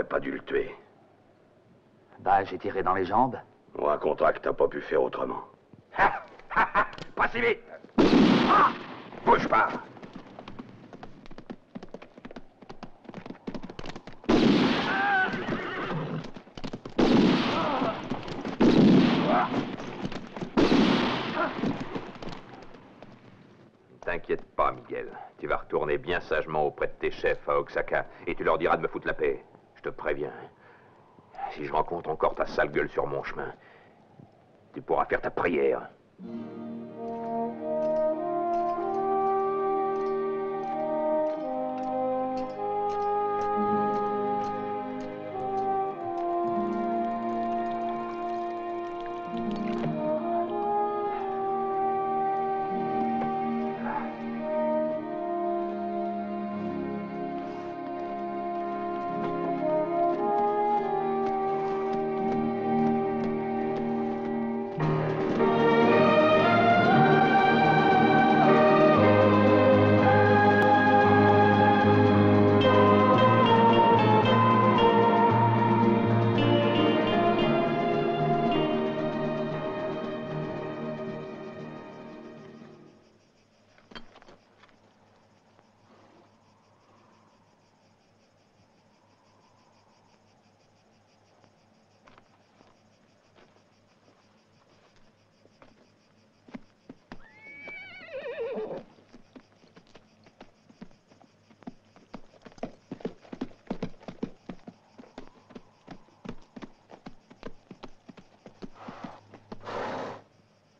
pas dû le tuer. Bah, j'ai tiré dans les jambes. On racontera que t'as pas pu faire autrement. Pas si vite! Ah! Bouge pas! T'inquiète pas, Miguel. Tu vas retourner bien sagement auprès de tes chefs à Oaxaca et tu leur diras de me foutre la paix. Je te préviens. Si je rencontre encore ta sale gueule sur mon chemin, tu pourras faire ta prière.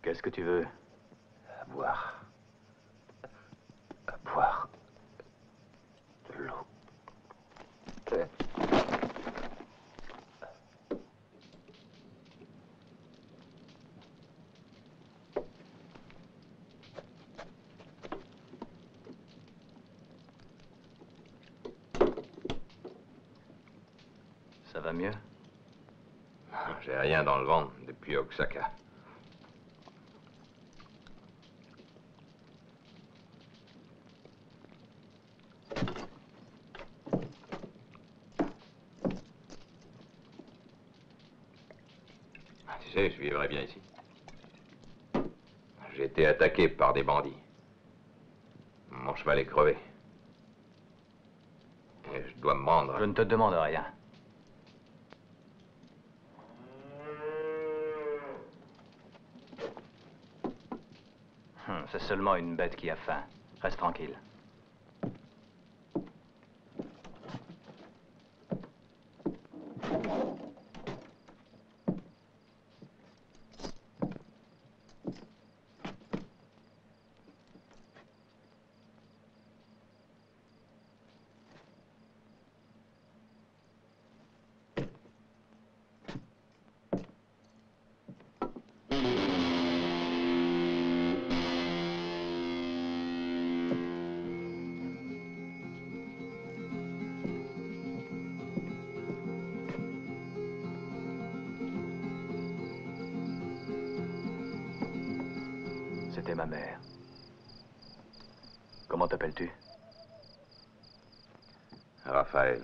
Qu'est-ce que tu veux? À boire. À boire. De l'eau. Ça va mieux? J'ai rien dans le ventre depuis Oaxaca. Tu sais, je vivrais bien ici. J'ai été attaqué par des bandits. Mon cheval est crevé. Et je dois me rendre. Je ne te demande rien. C'est seulement une bête qui a faim. Reste tranquille. C'était ma mère. Comment t'appelles-tu? Raphaël.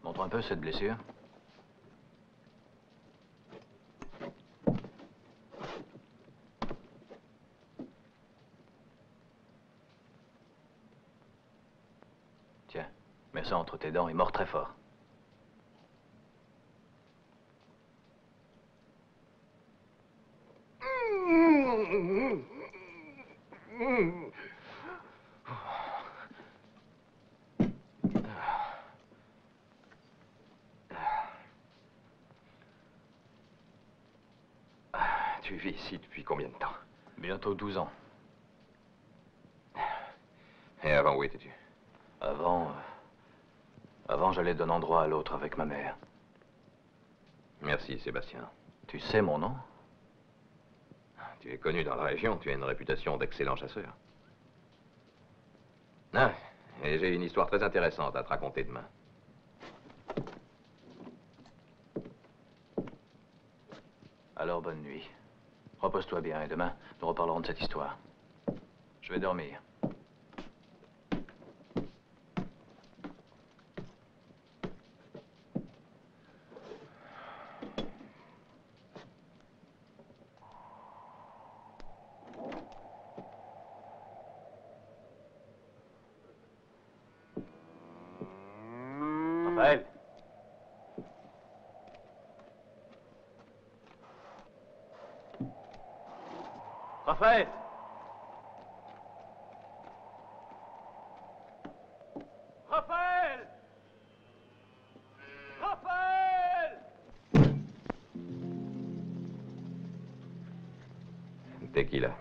Montre un peu cette blessure. Tiens, mets ça entre tes dents et mords très fort. Tu vis ici depuis combien de temps? Bientôt 12 ans. Et avant, où étais-tu? Avant, j'allais d'un endroit à l'autre avec ma mère. Merci, Sébastien. Tu sais mon nom? Tu es connu dans la région, tu as une réputation d'excellent chasseur. Ah, et j'ai une histoire très intéressante à te raconter demain. Alors, bonne nuit. Repose-toi bien et demain, nous reparlerons de cette histoire. Je vais dormir. Raphaël. Raphaël. Raphaël. Raphaël. Tequila.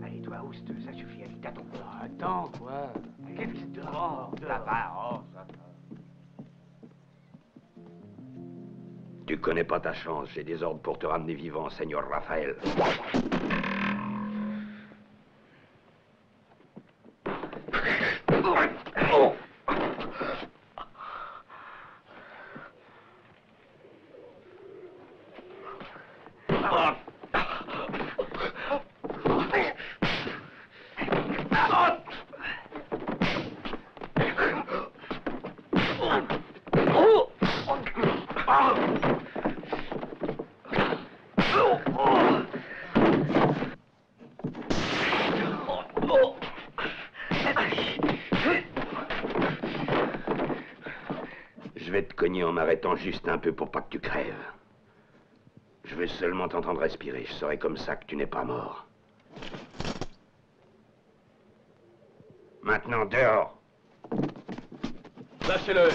Allez, toi, oust, ça suffit, allez, t'attends. Attends, quoi? Qu'est-ce qui te rend? Là-bas, oh, ça. Tu connais pas ta chance. J'ai des ordres pour te ramener vivant, Seigneur Raphaël. Je vais te cogner en m'arrêtant juste un peu pour pas que tu crèves. Je vais seulement t'entendre respirer. Je saurai comme ça que tu n'es pas mort. Maintenant, dehors. Lâchez-le.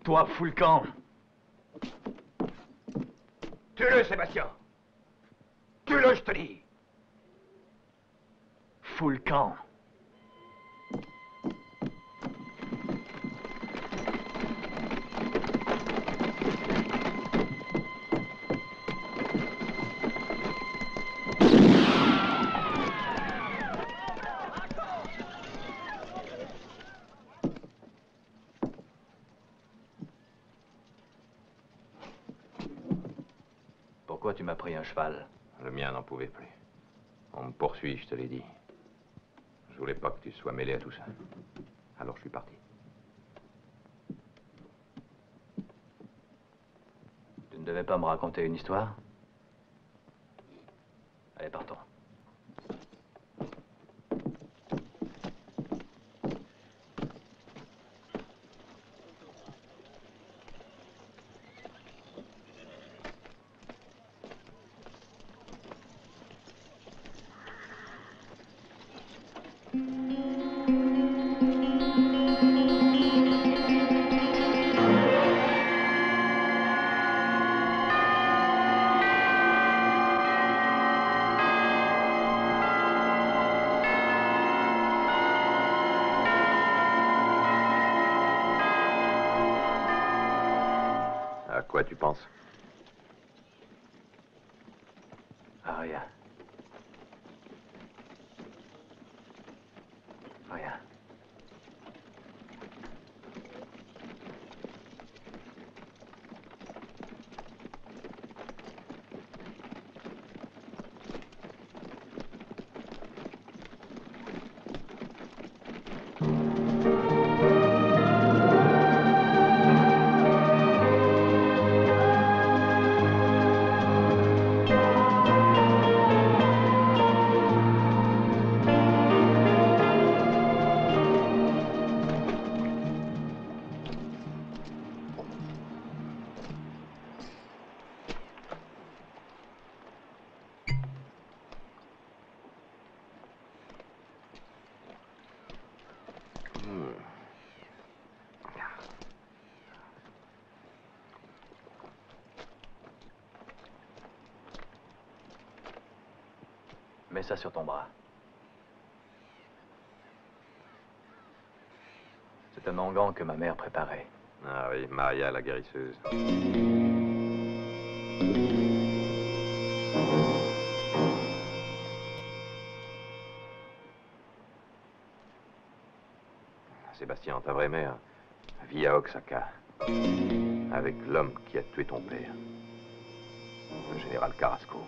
Toi, fous le camp. Tue-le, Sébastien. Tue-le, je te dis. Fous le camp. Pourquoi tu m'as pris un cheval? Le mien n'en pouvait plus. On me poursuit, je te l'ai dit. Je voulais pas que tu sois mêlé à tout ça. Alors je suis parti. Tu ne devais pas me raconter une histoire? Allez, partons. À quoi tu penses? Ah, rien. Rien. Mets ça sur ton bras. C'est un onguent que ma mère préparait. Ah oui, Maria, la guérisseuse. Sébastien, ta vraie mère vit à Oaxaca, avec l'homme qui a tué ton père, le général Carrasco.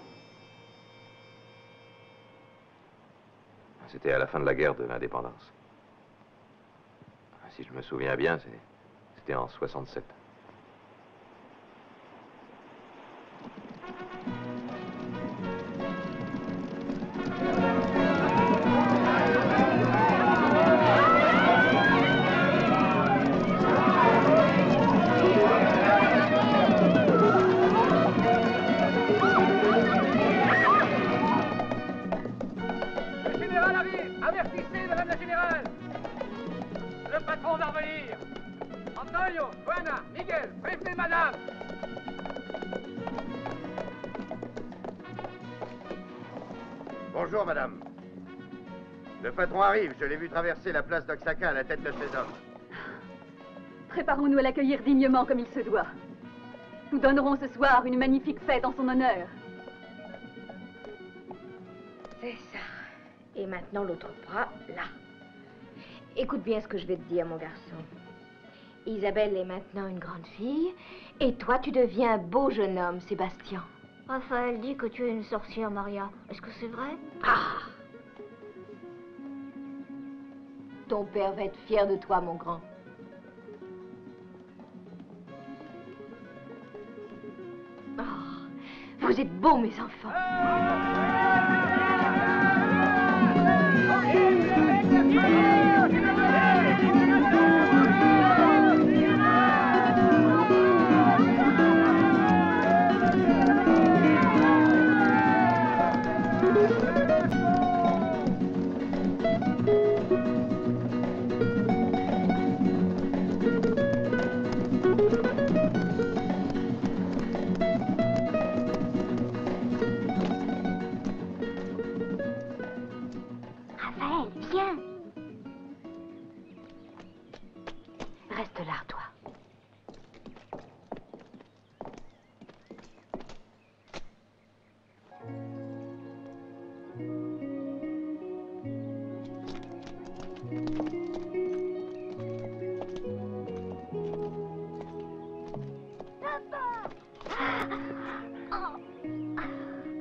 C'était à la fin de la guerre de l'indépendance. Si je me souviens bien, c'était en 67. Le général arrive! Avertissez, madame la générale! Le patron va revenir! Antonio, Juana, Miguel, prévenez madame! Bonjour, madame. Le patron arrive. Je l'ai vu traverser la place d'Oaxaca à la tête de ses hommes. Préparons-nous à l'accueillir dignement comme il se doit. Nous donnerons ce soir une magnifique fête en son honneur. C'est ça. Et maintenant, l'autre bras, là. Écoute bien ce que je vais te dire, mon garçon. Isabelle est maintenant une grande fille, et toi, tu deviens un beau jeune homme, Sébastien. Raphaël dit que tu es une sorcière, Maria. Est-ce que c'est vrai? Ah! Ton père va être fier de toi, mon grand. Oh, vous êtes beaux, mes enfants. Raphaël, viens. Reste là, toi.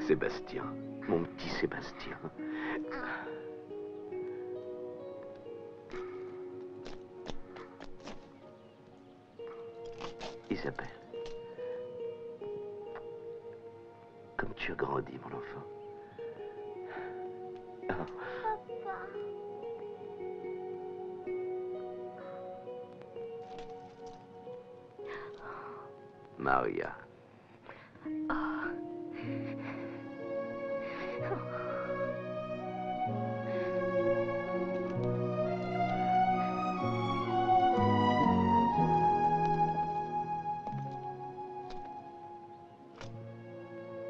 Sébastien, mon petit Sébastien. Isabelle, comme tu as grandi, mon enfant. Ah. Maria.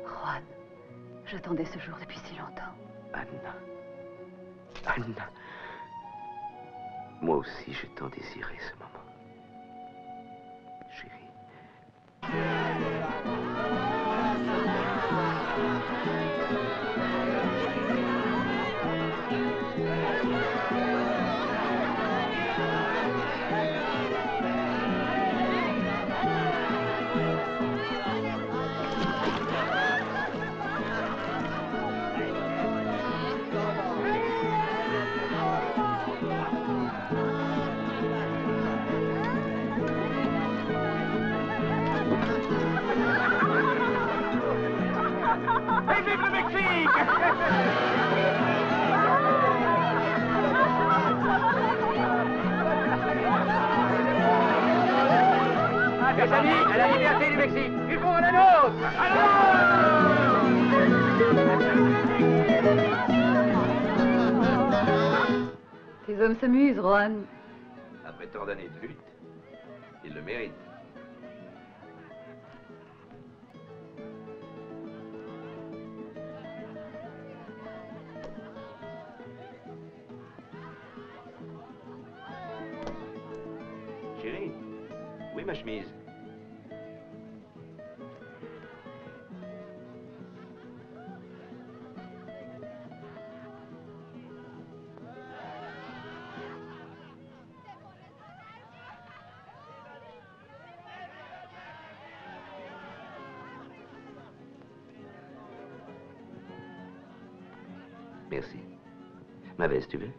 Juan, j'attendais ce jour depuis si longtemps. Anna. Anna. Moi aussi, j'ai tant désiré ce moment. Chérie. Vive le Mexique! Mes amis, à la liberté du Mexique! Vivons à la nôtre! Tes hommes s'amusent, Juan. Après tant d'années de lutte, il le mérite. Chérie? Oui, ma chemise. Merci. Ma veste, tu veux?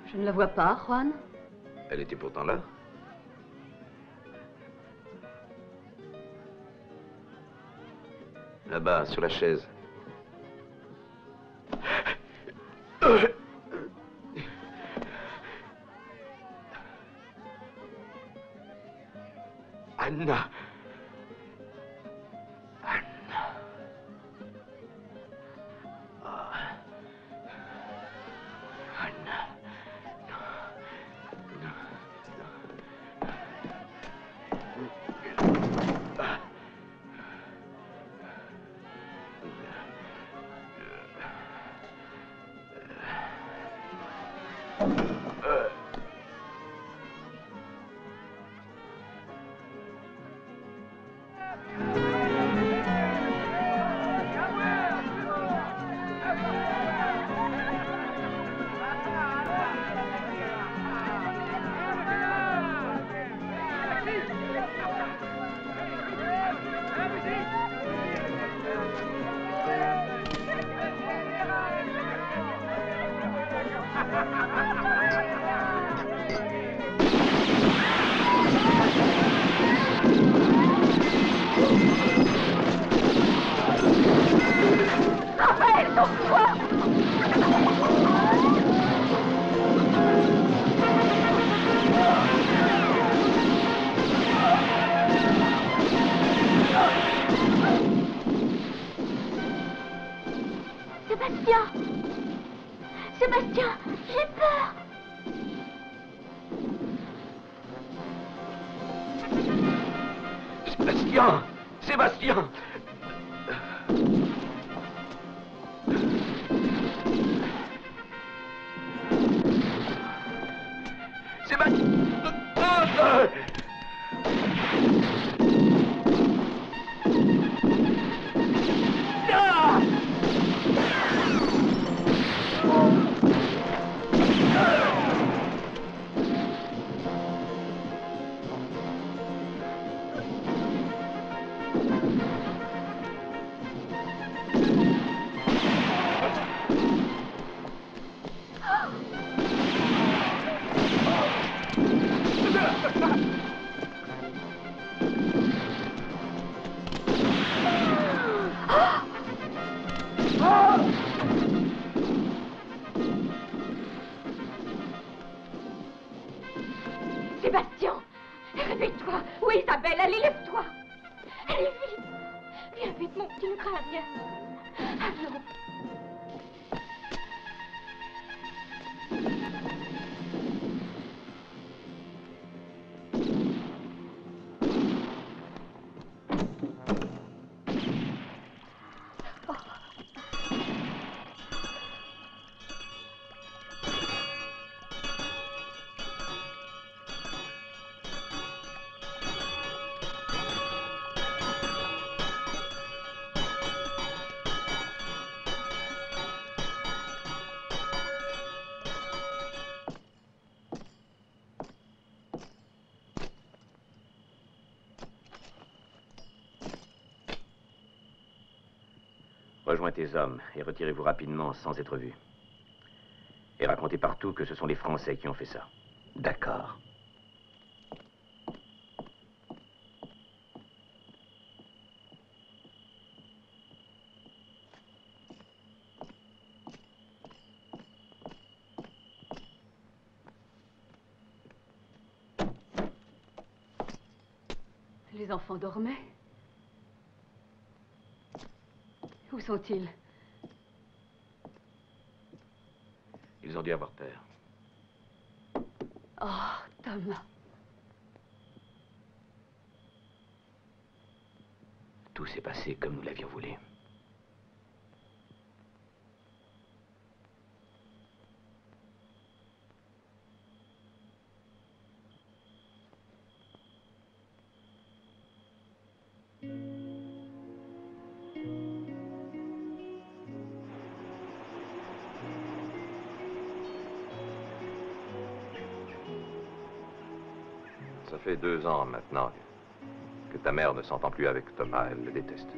Je ne la vois pas, Juan. Elle était pourtant là. Là-bas, sur la chaise. Anna. Sébastien! Sébastien, j'ai peur! Sébastien! Sébastien! Sébastien, réveille-toi. Oui, Isabelle, allez, lève-toi. Allez, vite. Viens vite, mon petit Lucas, allons. Rejoins tes hommes et retirez-vous rapidement sans être vus. Et racontez partout que ce sont les Français qui ont fait ça. D'accord. Les enfants dormaient. Où sont-ils? Ils ont dû avoir peur. Oh, Thomas. Tout s'est passé comme nous l'avions voulu. Ça fait 2 ans maintenant que ta mère ne s'entend plus avec Thomas. Elle le déteste.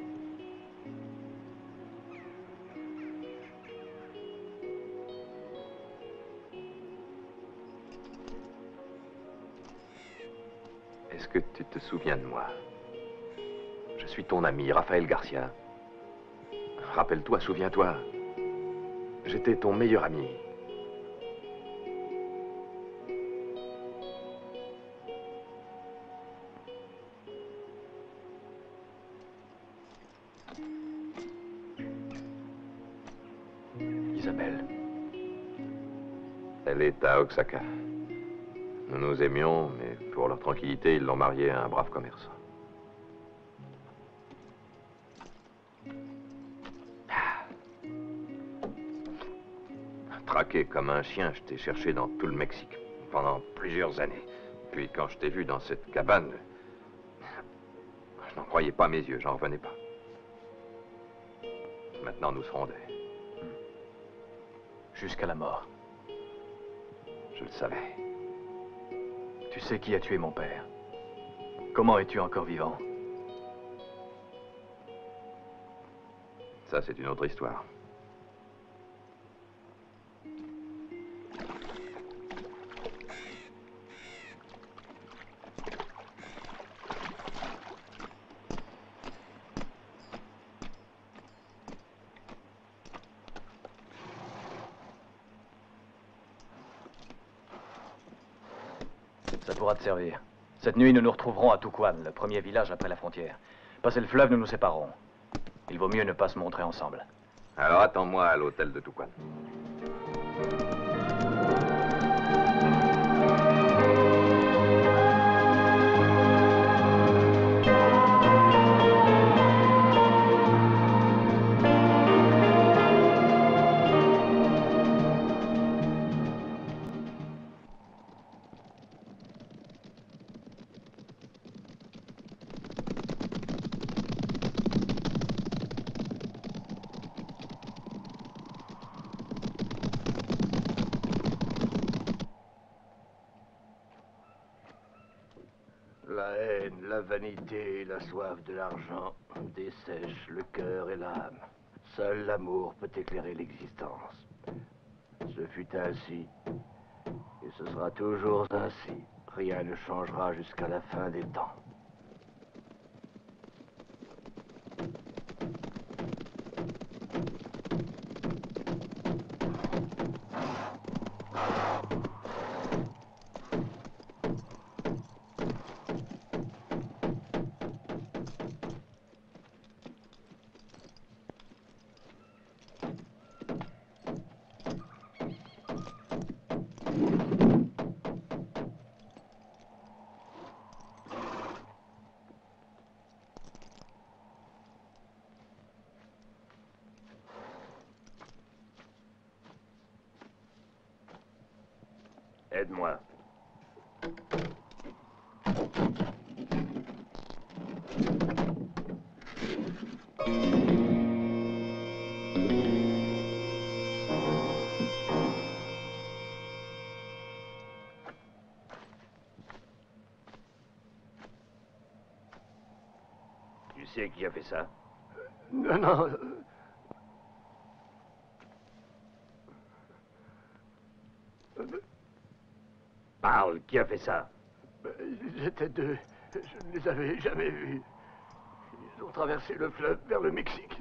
Est-ce que tu te souviens de moi? Je suis ton ami, Raphaël Garcia. Rappelle-toi, souviens-toi. J'étais ton meilleur ami. Isabelle. Elle est à Oaxaca. Nous nous aimions, mais pour leur tranquillité, ils l'ont mariée à un brave commerçant. Traqué comme un chien, je t'ai cherché dans tout le Mexique pendant plusieurs années. Puis quand je t'ai vu dans cette cabane, je n'en croyais pas mes yeux, j'en revenais pas. Maintenant, nous serons deux. Jusqu'à la mort. Je le savais. Tu sais qui a tué mon père? Comment es-tu encore vivant? Ça, c'est une autre histoire. Ça pourra te servir. Cette nuit, nous nous retrouverons à Tucuan, le premier village après la frontière. Passer le fleuve, nous nous séparerons. Il vaut mieux ne pas se montrer ensemble. Alors attends-moi à l'hôtel de Tucuan. La haine, la vanité, la soif de l'argent dessèchent le cœur et l'âme. Seul l'amour peut éclairer l'existence. Ce fut ainsi, et ce sera toujours ainsi. Rien ne changera jusqu'à la fin des temps. Aide-moi. Tu sais qui a fait ça? Non, non. Parle, qui a fait ça? Ils étaient deux. Je ne les avais jamais vus. Ils ont traversé le fleuve vers le Mexique.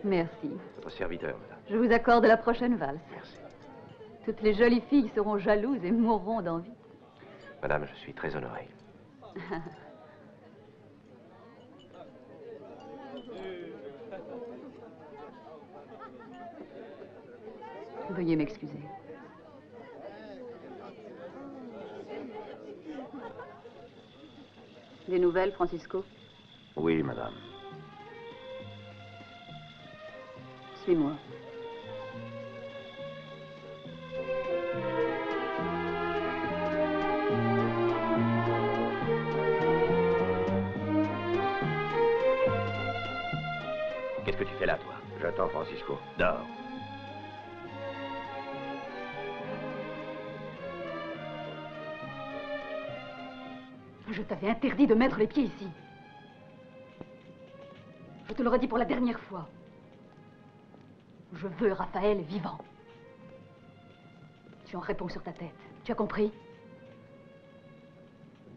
Merci. Votre serviteur, madame. Je vous accorde la prochaine valse. Merci. Toutes les jolies filles seront jalouses et mourront d'envie. Madame, je suis très honoré. Veuillez m'excuser. Des nouvelles, Francisco? Oui, madame. Suis-moi. Qu'est-ce que tu fais là, toi? J'attends Francisco. Dors. Je t'avais interdit de mettre les pieds ici. Je te le redis pour la dernière fois. Je veux Raphaël vivant. Tu en réponds sur ta tête. Tu as compris?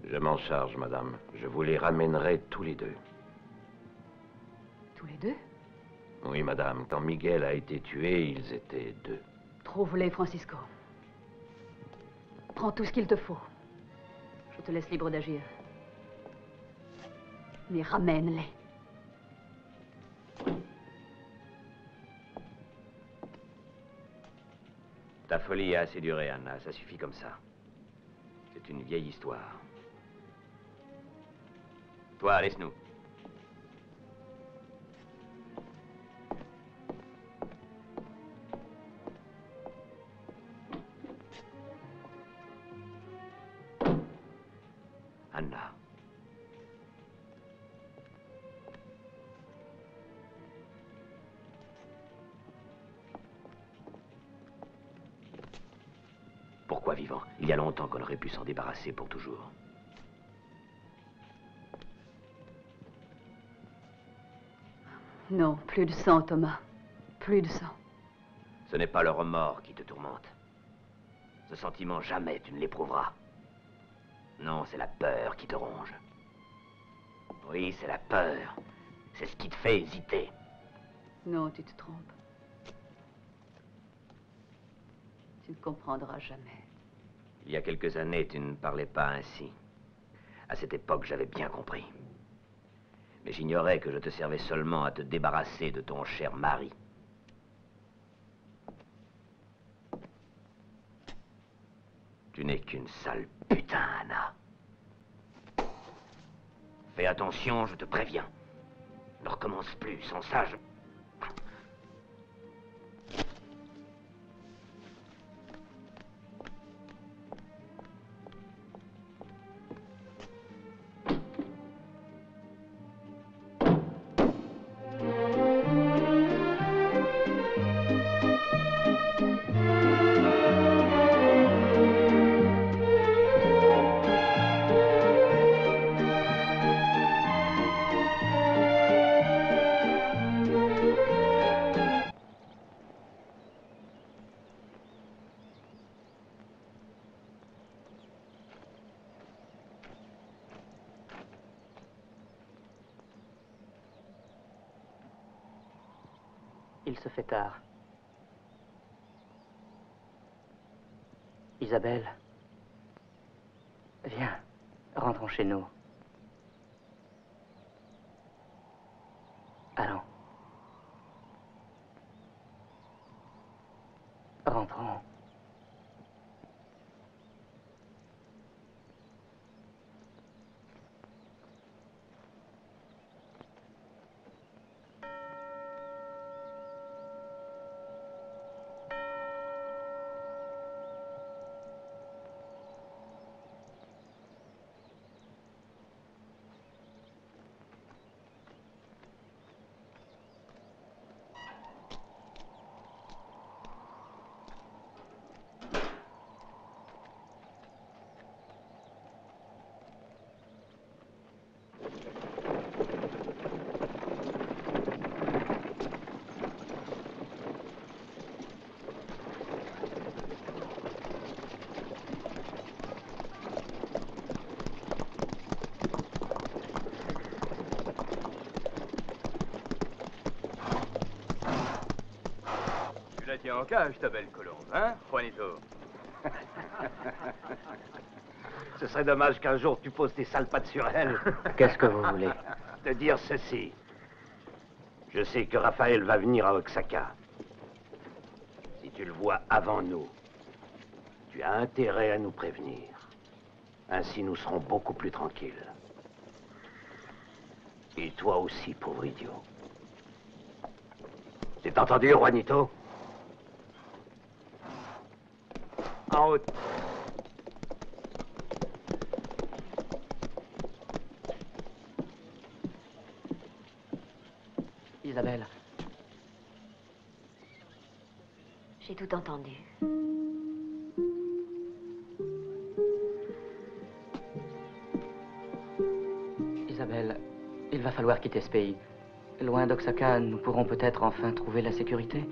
Je m'en charge, madame. Je vous les ramènerai tous les deux. Tous les deux? Oui, madame. Quand Miguel a été tué, ils étaient deux. Trouve-les, Francisco. Prends tout ce qu'il te faut. Je te laisse libre d'agir. Mais ramène-les. Ta folie a assez duré, Anna. Ça suffit comme ça. C'est une vieille histoire. Toi, laisse-nous. Anna. Pourquoi vivant? Il y a longtemps qu'on aurait pu s'en débarrasser pour toujours. Non, plus de sang, Thomas. Plus de sang. Ce n'est pas le remords qui te tourmente. Ce sentiment, jamais tu ne l'éprouveras. Non, c'est la peur qui te ronge. Oui, c'est la peur. C'est ce qui te fait hésiter. Non, tu te trompes. Tu ne comprendras jamais. Il y a quelques années, tu ne parlais pas ainsi. À cette époque, j'avais bien compris. Mais j'ignorais que je te servais seulement à te débarrasser de ton cher mari. Tu n'es qu'une sale putain, Anna. Fais attention, je te préviens. Ne recommence plus, sans ça, je... Il se fait tard. Isabelle, viens, rentrons chez nous. Allons. Rentrons. Tiens en cage, ta belle colombe, hein, Juanito? Ce serait dommage qu'un jour tu poses tes sales pattes sur elle. Qu'est-ce que vous voulez? Te dire ceci. Je sais que Raphaël va venir à Oaxaca. Si tu le vois avant nous, tu as intérêt à nous prévenir. Ainsi, nous serons beaucoup plus tranquilles. Et toi aussi, pauvre idiot. C'est entendu, Juanito? En haut. Isabelle. J'ai tout entendu. Isabelle, il va falloir quitter ce pays. Loin d'Oaxaca, nous pourrons peut-être enfin trouver la sécurité.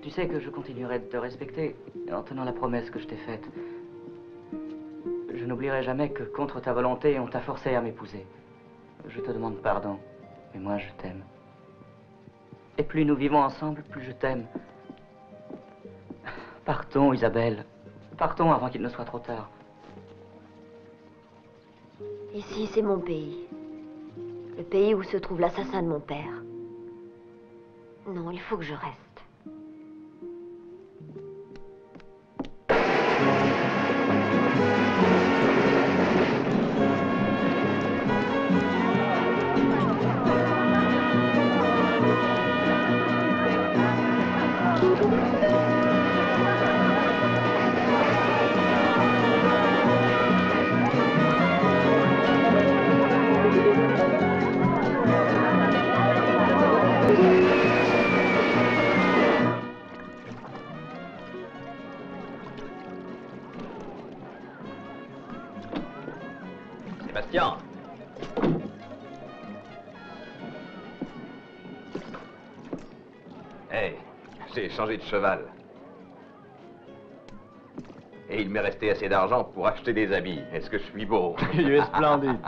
Tu sais que je continuerai de te respecter en tenant la promesse que je t'ai faite. Je n'oublierai jamais que, contre ta volonté, on t'a forcé à m'épouser. Je te demande pardon, mais moi je t'aime. Et plus nous vivons ensemble, plus je t'aime. Partons, Isabelle. Partons avant qu'il ne soit trop tard. Ici, c'est mon pays. Le pays où se trouve l'assassin de mon père. Non, il faut que je reste. Sébastien. Hey, j'ai changé de cheval. Et il m'est resté assez d'argent pour acheter des habits. Est-ce que je suis beau? Il est splendide.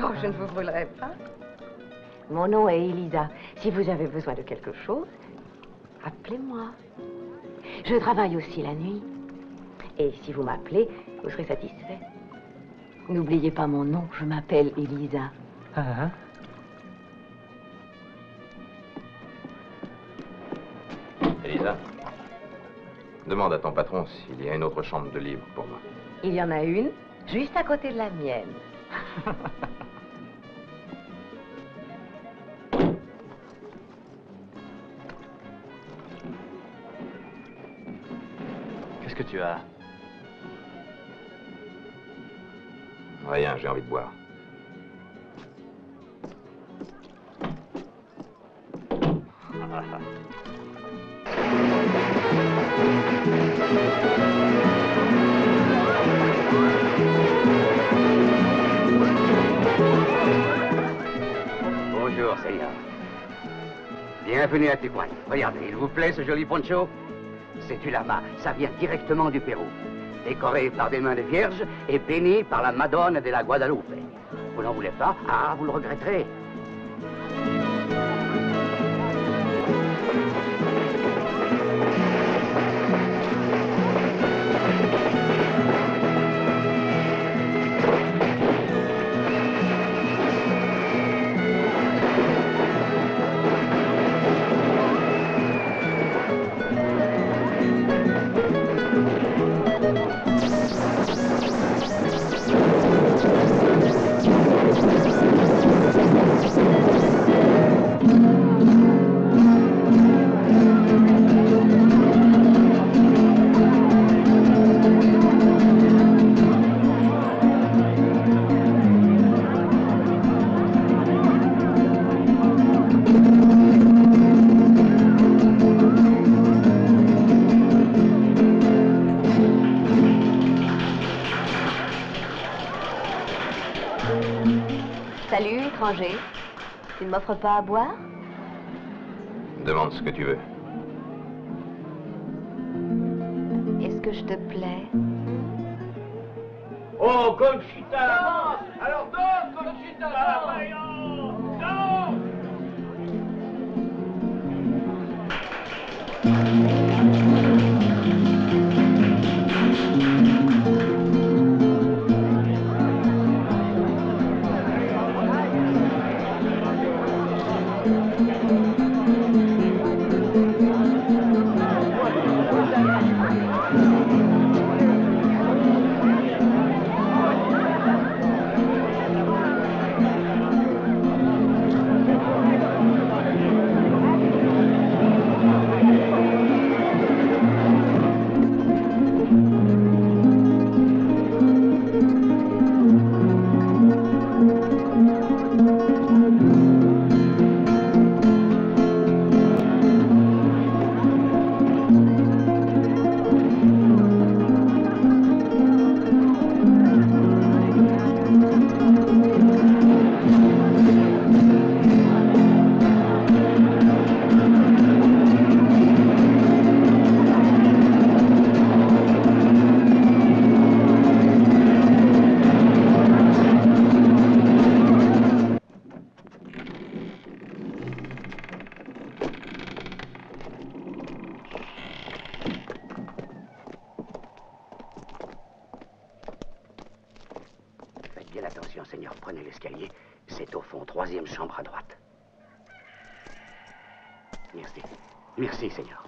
Oh, je ne vous brûlerai pas. Mon nom est Elisa. Si vous avez besoin de quelque chose, appelez-moi. Je travaille aussi la nuit. Et si vous m'appelez, vous serez satisfait. N'oubliez pas mon nom, je m'appelle Elisa. Ah, Elisa, demande à ton patron s'il y a une autre chambre de libre pour moi. Il y en a une, juste à côté de la mienne. Qu'est-ce que tu as? Rien, j'ai envie de boire. Bonjour, Seigneur. Bienvenue à Tijuana. Regardez, il vous plaît ce joli poncho? C'est du lama, ça vient directement du Pérou. Décoré par des mains de vierges et béni par la Madone de la Guadalupe. Vous n'en voulez pas? Ah, vous le regretterez. Salut, étranger. Tu ne m'offres pas à boire? Demande ce que tu veux. que je te plais? Oh, Conchita! Alors danse, Conchita! Voyons! Danse! Faites bien attention, Seigneur. Prenez l'escalier. C'est au fond, 3e chambre à droite. Merci. Merci, Seigneur.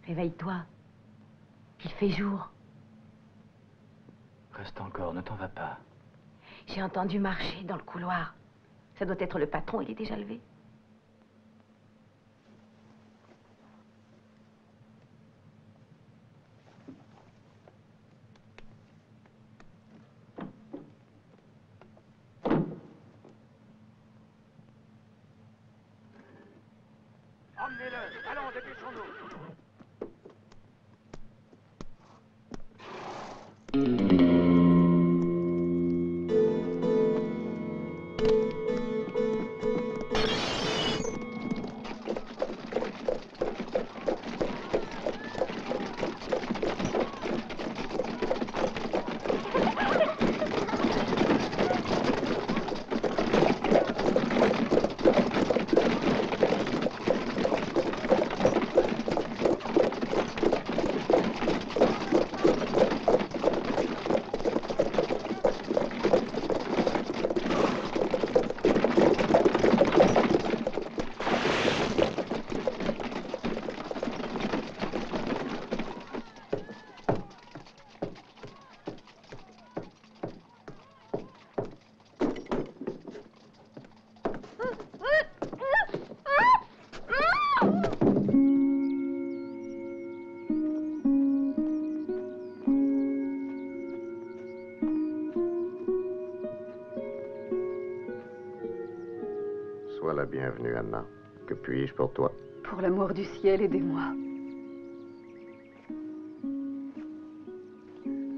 Réveille-toi. Il fait jour. Reste encore, ne t'en va pas. J'ai entendu marcher dans le couloir. Ça doit être le patron, il est déjà levé. Emmenez-le! Allons, dépêchons-nous! Sois la bienvenue, Anna. Que puis-je pour toi? Pour l'amour du ciel, aidez-moi.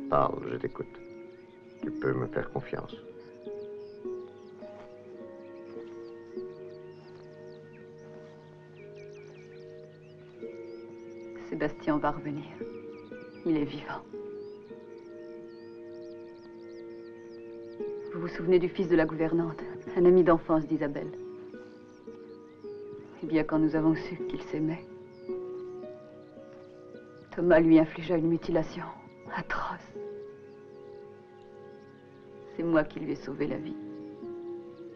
Parle, je t'écoute. Tu peux me faire confiance. Sébastien va revenir. Il est vivant. Vous vous souvenez du fils de la gouvernante, un ami d'enfance d'Isabelle? Eh bien, quand nous avons su qu'il s'aimait, Thomas lui infligea une mutilation atroce. C'est moi qui lui ai sauvé la vie.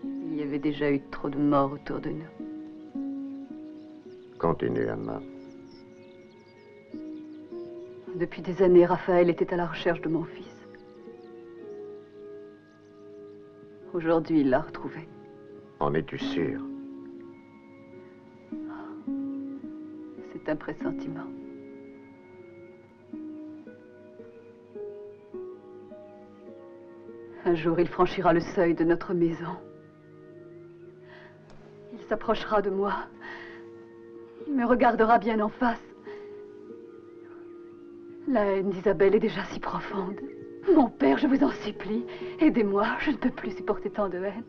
Il y avait déjà eu trop de morts autour de nous. Continue, Anna. Depuis des années, Raphaël était à la recherche de mon fils. Aujourd'hui, il l'a retrouvé. En es-tu sûr? C'est un pressentiment. Un jour, il franchira le seuil de notre maison. Il s'approchera de moi. Il me regardera bien en face. La haine d'Isabelle est déjà si profonde. Mon père, je vous en supplie, aidez-moi. Je ne peux plus supporter tant de haine.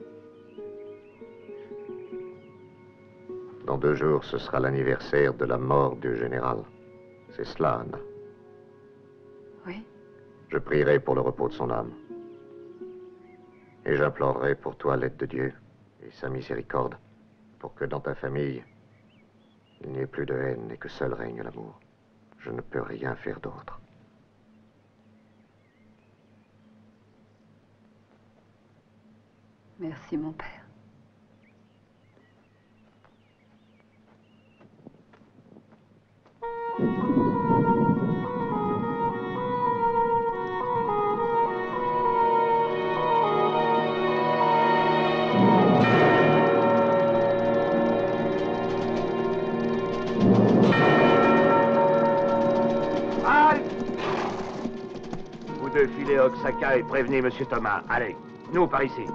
Dans 2 jours, ce sera l'anniversaire de la mort du général. C'est cela, Anna. Oui. Je prierai pour le repos de son âme. Et j'implorerai pour toi l'aide de Dieu et sa miséricorde, pour que dans ta famille, il n'y ait plus de haine et que seul règne l'amour. Je ne peux rien faire d'autre. Merci, mon père. Vous deux filez à Oaxaca et prévenez Monsieur Thomas. Allez, nous par ici.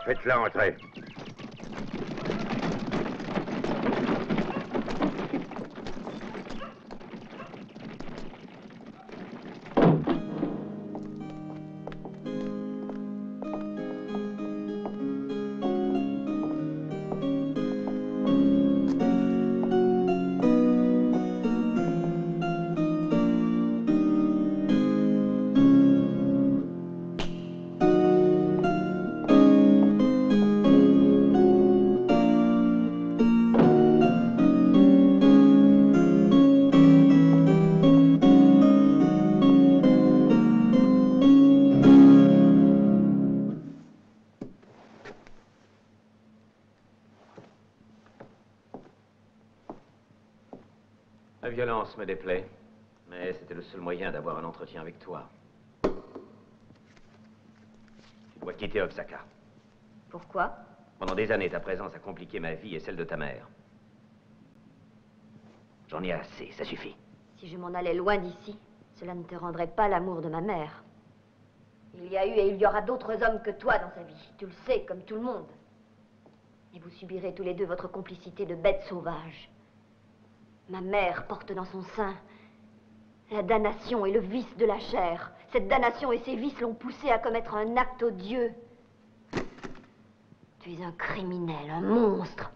Faites-la entrer. La violence me déplaît, mais c'était le seul moyen d'avoir un entretien avec toi. Tu dois quitter Oaxaca. Pourquoi? Pendant des années, ta présence a compliqué ma vie et celle de ta mère. J'en ai assez, ça suffit. Si je m'en allais loin d'ici, cela ne te rendrait pas l'amour de ma mère. Il y a eu et il y aura d'autres hommes que toi dans sa vie. Tu le sais, comme tout le monde. Et vous subirez tous les deux votre complicité de bêtes sauvages. Ma mère porte dans son sein la damnation et le vice de la chair. Cette damnation et ses vices l'ont poussée à commettre un acte odieux. Tu es un criminel, un monstre.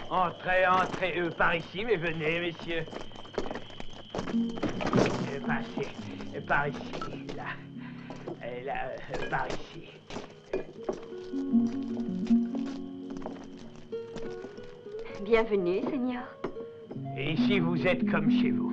Entrez, entrez, par ici, mais venez, messieurs. Passez, par ici, là. Et là, par ici. Bienvenue, Seigneur. Et ici, vous êtes comme chez vous.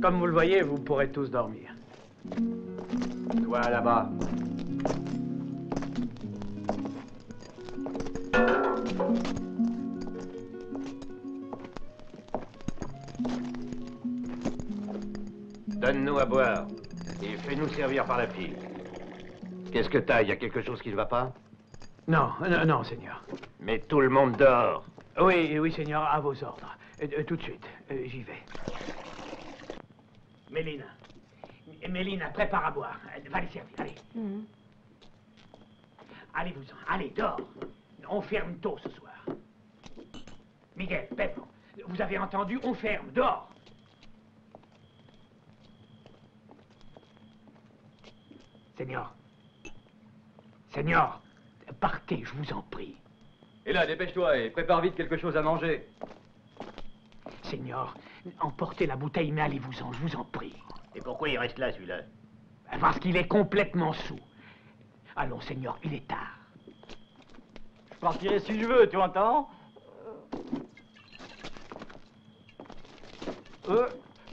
Comme vous le voyez, vous pourrez tous dormir. Toi là-bas. Donne-nous à boire et fais-nous servir par la file. Qu'est-ce que t'as? Y a quelque chose qui ne va pas? Non, non, non, Seigneur. Mais tout le monde dort. Oui, oui, Seigneur, à vos ordres. Tout de suite, j'y vais. Mélina. Mélina, prépare à boire. Va les servir, allez. Allez-vous-en, allez, dors. On ferme tôt ce soir. Miguel, Pedro, vous avez entendu? On ferme, dors. Seigneur. Seigneur, partez, je vous en prie. Et là, dépêche-toi et prépare vite quelque chose à manger. Seigneur, emportez la bouteille, mais allez-vous-en, je vous en prie. Et pourquoi il reste là, celui-là? Parce qu'il est complètement saoul. Allons, Seigneur, il est tard. Je partirai si je veux, tu entends?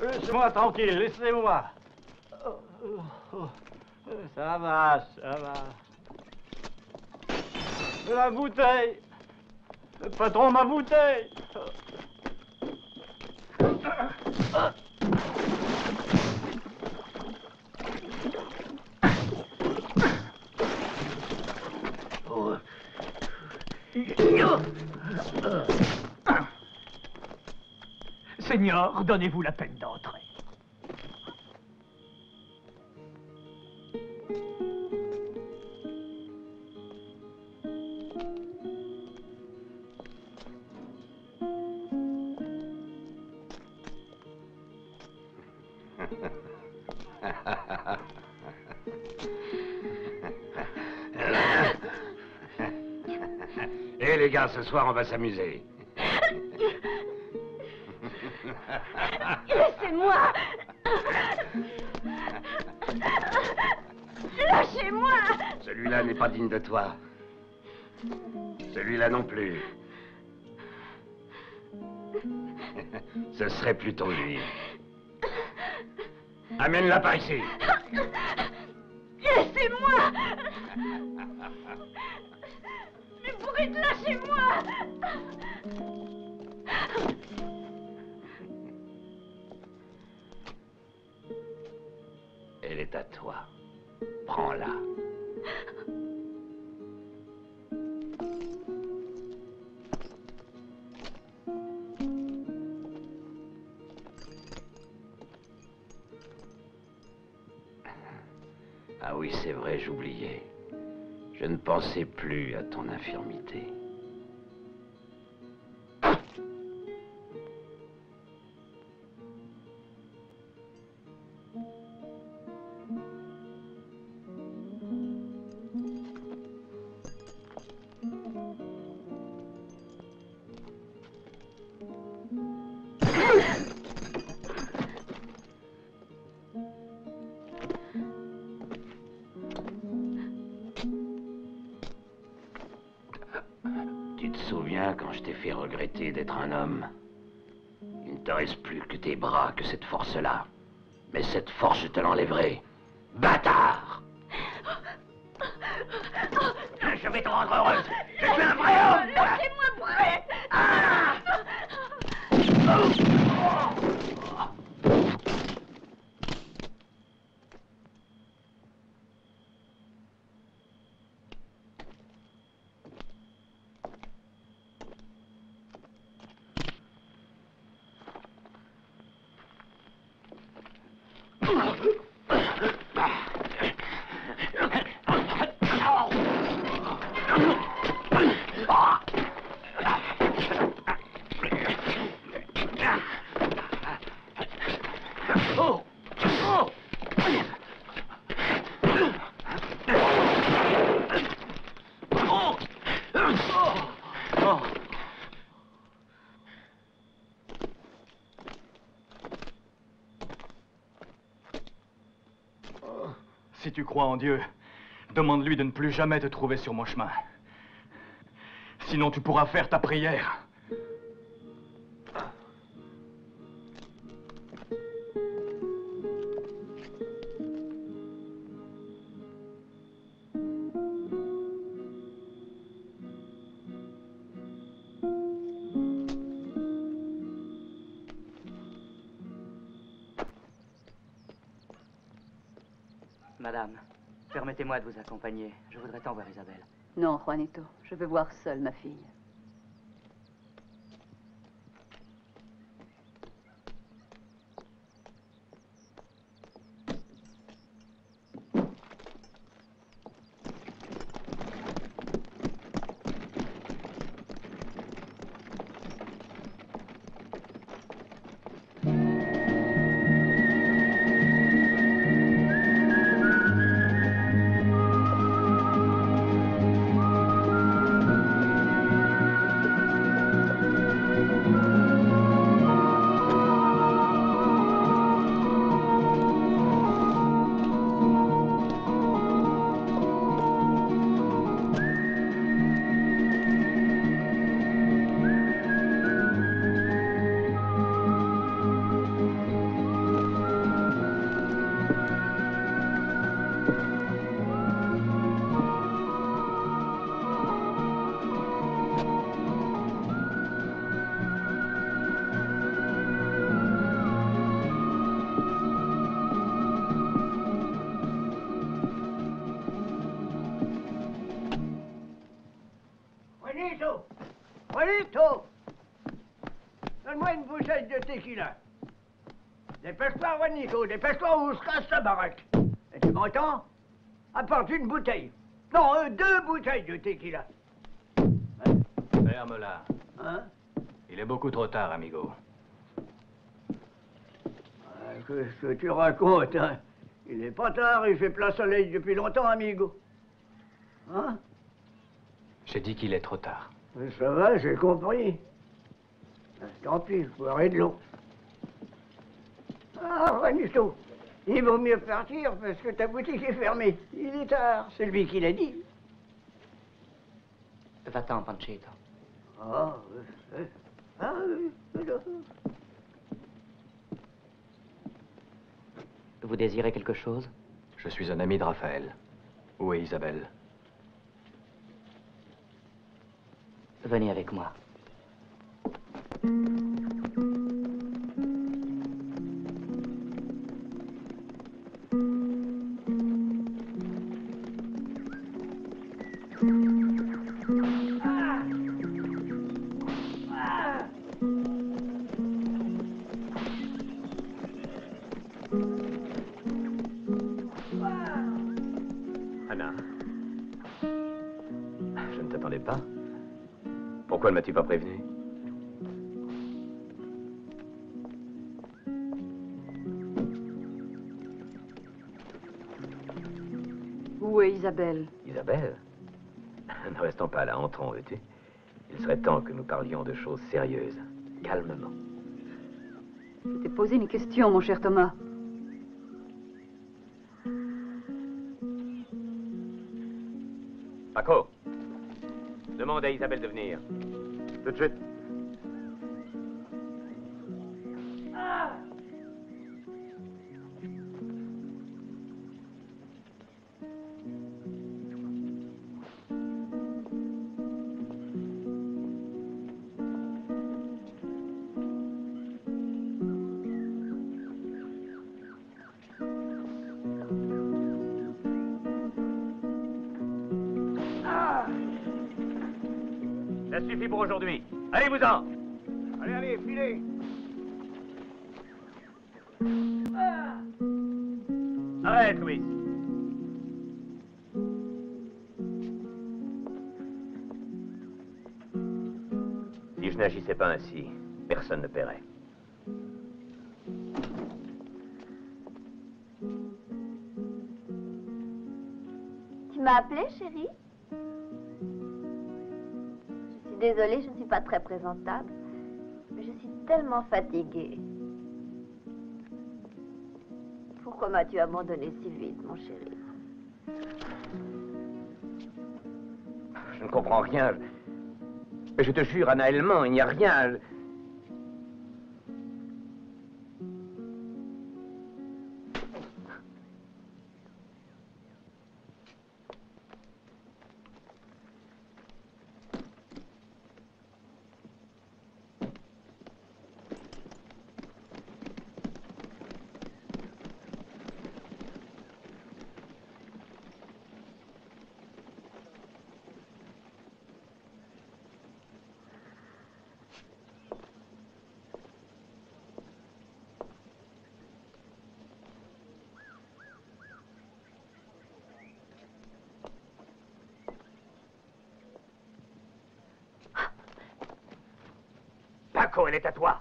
Laissez-moi tranquille, laissez-moi. Ça va, ça va. La bouteille. Le patron, ma bouteille. Seigneur, donnez-vous la peine d'entrer. Eh les gars, ce soir on va s'amuser. Laissez-moi. Lâchez-moi. Celui-là n'est pas digne de toi. Celui-là non plus. Ce serait plutôt lui. Amène-la par ici. Laissez-moi. Mais brute, lâchez-moi. Elle est à toi. Prends-la. Ah oui, c'est vrai, j'oubliais. Je ne pensais plus à ton infirmité. Tu te souviens quand je t'ai fait regretter d'être un homme? Il ne te reste plus que tes bras, que cette force-là. Mais cette force, je te l'enlèverai. Bâtard! Je vais te rendre heureuse. Je suis un vrai homme! Laissez-moi brute. Si tu crois en Dieu, demande-lui de ne plus jamais te trouver sur mon chemin. Sinon, tu pourras faire ta prière. Madame, permettez-moi de vous accompagner. Je voudrais tant voir Isabelle. Non, Juanito, je veux voir seule ma fille. Juanito! Juanito! Donne-moi une bouteille de tequila. Dépêche-toi, Juanito, dépêche-toi ou on se casse la baraque. Et tu m'entends? Apporte une bouteille. Non, deux bouteilles de tequila. Ferme-la. Hein? Il est beaucoup trop tard, amigo. Qu'est-ce que tu racontes, hein? Il est pas tard, il fait plein soleil depuis longtemps, amigo. Hein? J'ai dit qu'il est trop tard. Mais ça va, j'ai compris. Tant pis, je boirai de l'eau. Ah, Juanito, il vaut mieux partir parce que ta boutique est fermée. Il est tard, c'est lui qui l'a dit. Va-t'en, Panchito. Ah, Vous désirez quelque chose? Je suis un ami de Raphaël. Où est Isabelle? Venez avec moi. Anna. Je ne t'attendais pas. Pourquoi ne m'as-tu pas prévenu? Où est Isabelle? Isabelle? Ne restons pas là, entrons, veux-tu? Il serait temps que nous parlions de choses sérieuses, calmement. Je t'ai posé une question, mon cher Thomas. Paco, demande à Isabelle de venir. Tout de suite. Ça suffit pour aujourd'hui. Allez-vous-en! Allez, allez, filez! Arrête, Louis. Si je n'agissais pas ainsi, personne ne paierait. Tu m'as appelé, chérie? Je suis désolée, je ne suis pas très présentable. Mais je suis tellement fatiguée. Pourquoi m'as-tu abandonné si vite, mon chéri? Je ne comprends rien. Mais je te jure, Anna, elle ment, il n'y a rien. Marco, elle est à toi.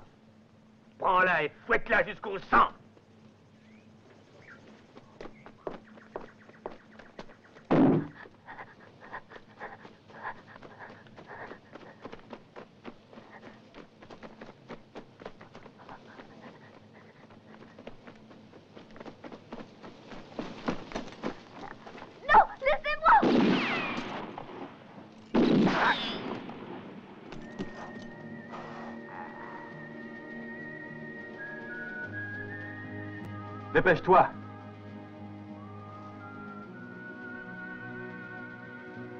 Prends-la et fouette-la jusqu'au sang. Non, laissez-moi! Dépêche-toi.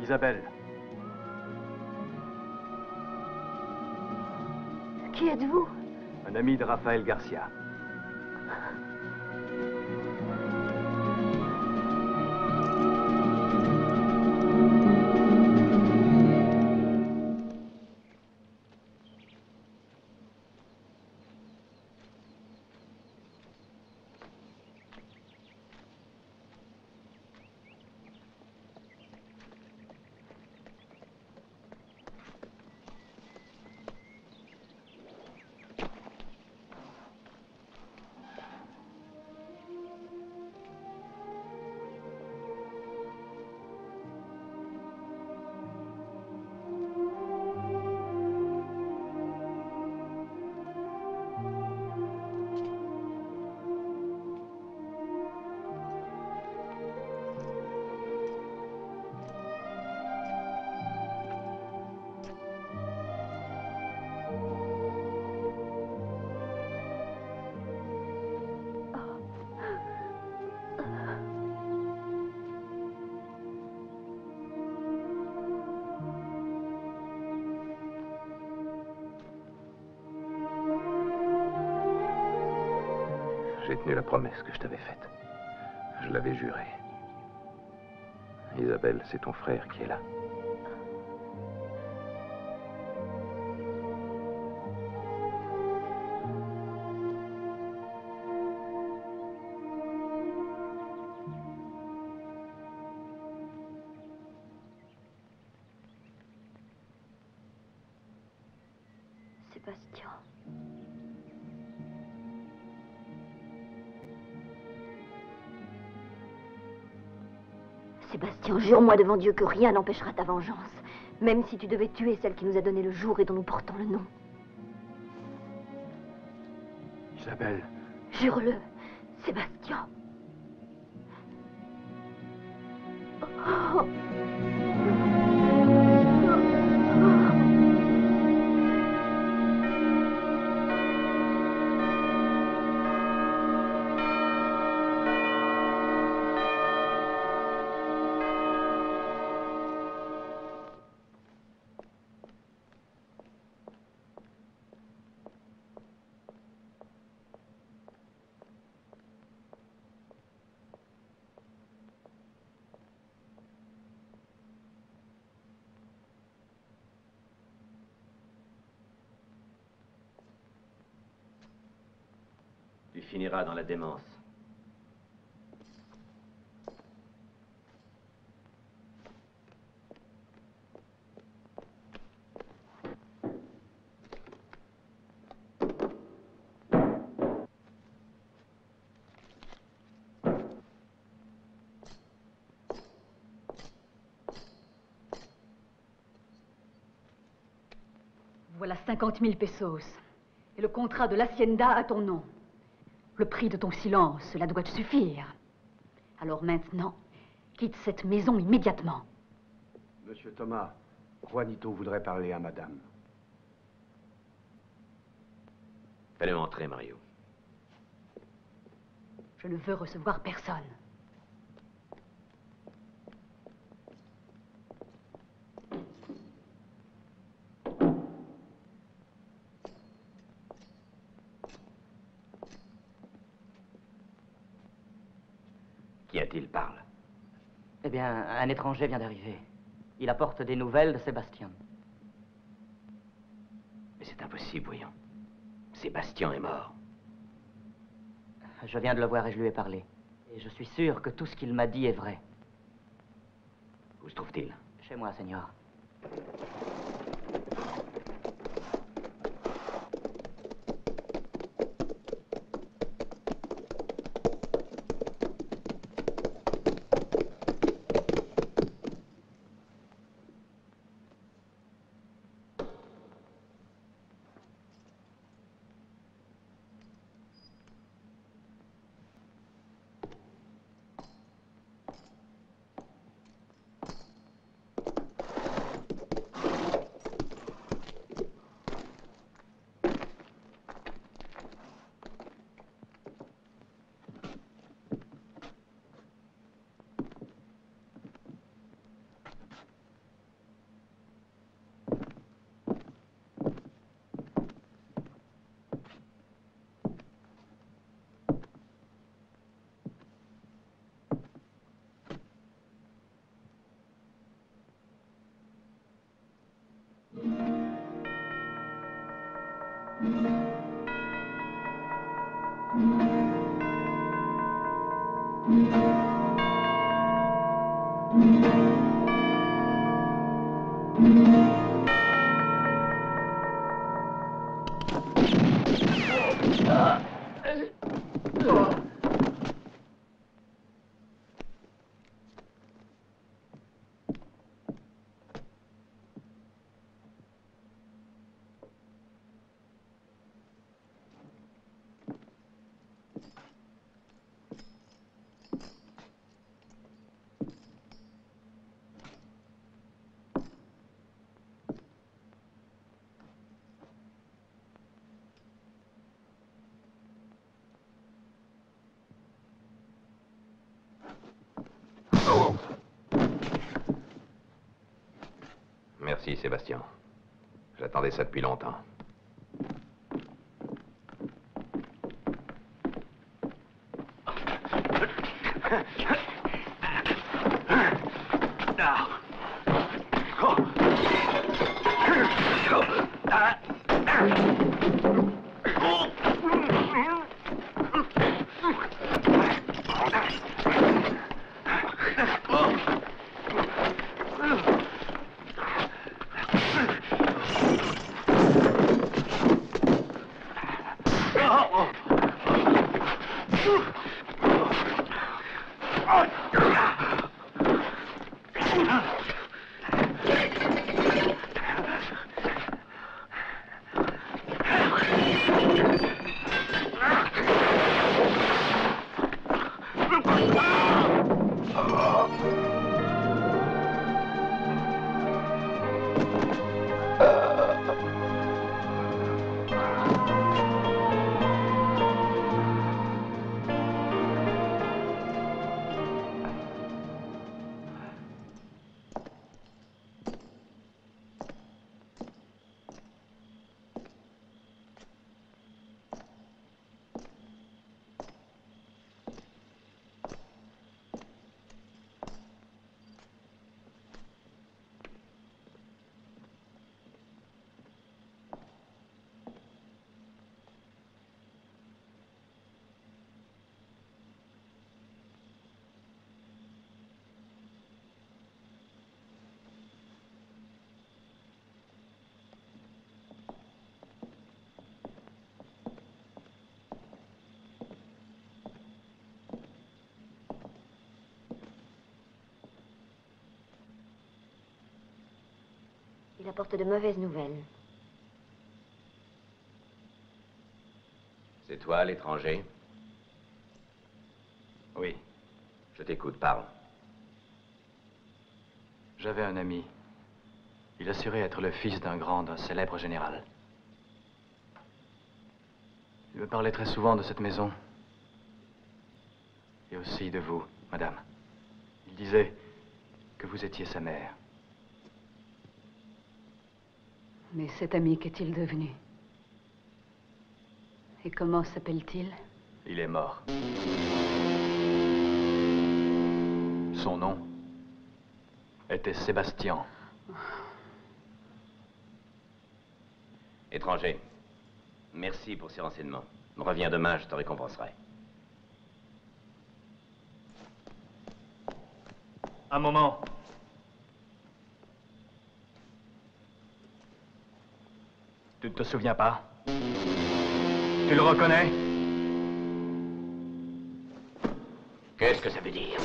Isabelle. Qui êtes-vous? Un ami de Rafael Garcia. J'ai tenu la promesse que je t'avais faite. Je l'avais juré. Isabelle, c'est ton frère qui est là. Sébastien. Sébastien, jure-moi devant Dieu que rien n'empêchera ta vengeance, même si tu devais tuer celle qui nous a donné le jour et dont nous portons le nom. Isabelle. Jure-le, Sébastien. Oh. Tu finiras dans la démence. Voilà 50 000 pesos. Et le contrat de l'hacienda à ton nom. Le prix de ton silence, cela doit te suffire. Alors maintenant, quitte cette maison immédiatement. Monsieur Thomas, Juanito voudrait parler à madame. Fais-le entrer, Mario. Je ne veux recevoir personne. Qu'y a-t-il? Parle. Eh bien, un étranger vient d'arriver. Il apporte des nouvelles de Sébastien. Mais c'est impossible, voyons. Sébastien est mort. Je viens de le voir et je lui ai parlé. Et je suis sûr que tout ce qu'il m'a dit est vrai. Où se trouve-t-il? Chez moi, Seigneur. Merci, Sébastien. J'attendais ça depuis longtemps. Il apporte de mauvaises nouvelles. C'est toi, l'étranger? Oui. Je t'écoute, parle. J'avais un ami. Il assurait être le fils d'un célèbre général. Il me parlait très souvent de cette maison. Et aussi de vous, madame. Il disait que vous étiez sa mère. Mais cet ami, qu'est-il devenu? Et comment s'appelle-t-il? Il est mort. Son nom était Sébastien. Étranger, merci pour ces renseignements. Reviens demain, je te récompenserai. Un moment. Tu ne te souviens pas? Tu le reconnais? Qu'est-ce que ça veut dire?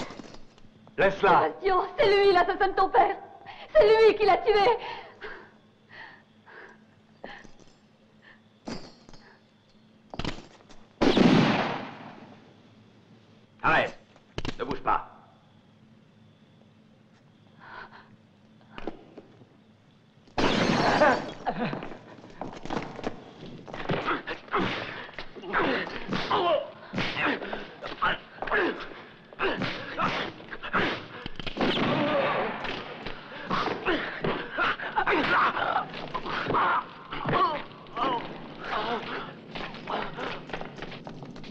Laisse-la! Sébastien, c'est lui l'assassin de ton père! C'est lui qui l'a tué! Arrête! Ne bouge pas!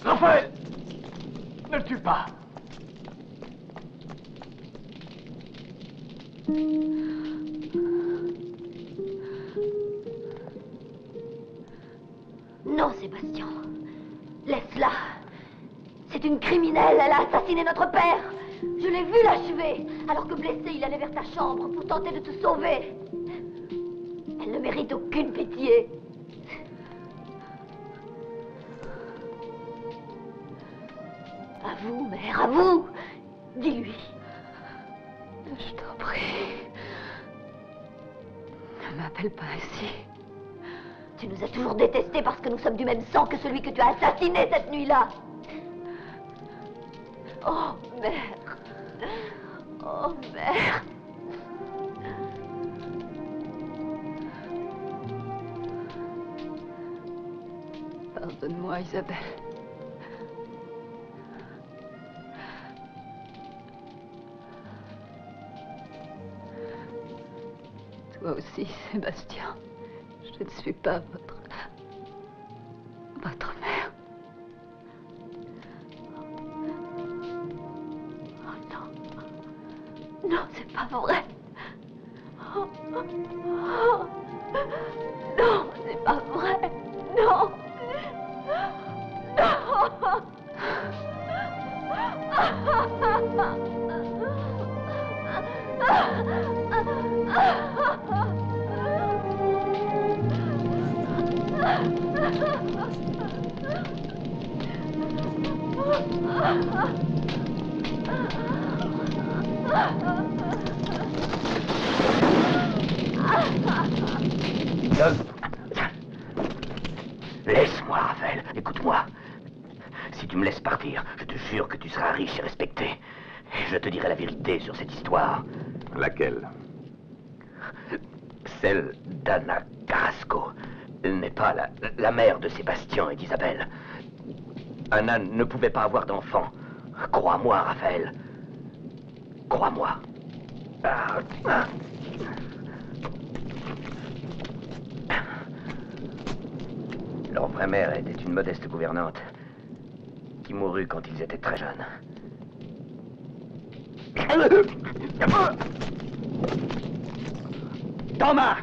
Raphaël! Ne le tue pas! Non, Sébastien. Laisse-la. C'est une criminelle, elle a assassiné notre père. Je l'ai vu l'achever, alors que blessé, il allait vers ta chambre pour tenter de te sauver. Elle ne mérite aucune pitié. À vous, mère, à vous. Dis-lui. Je t'en prie. Ne m'appelle pas ainsi. Tu nous as toujours détestés parce que nous sommes du même sang que celui que tu as assassiné cette nuit-là. Oh, mère. Oh, mère. Pardonne-moi, Isabelle. Toi aussi, Sébastien. Je ne suis pas votre mère. Oh non. Non, c'est pas vrai. Oh, oh, oh. Non, c'est pas vrai. Non. Non. Laisse-moi, Raphaël. Écoute-moi. Si tu me laisses partir, je te jure que tu seras riche et respecté. Et je te dirai la vérité sur cette histoire. Laquelle? Celle d'Anna Carrasco. Elle n'est pas la mère de Sébastien et d'Isabelle. Anna ne pouvait pas avoir d'enfant. Crois-moi, Raphaël. Crois-moi. Leur vraie mère était une modeste gouvernante qui mourut quand ils étaient très jeunes. Thomas!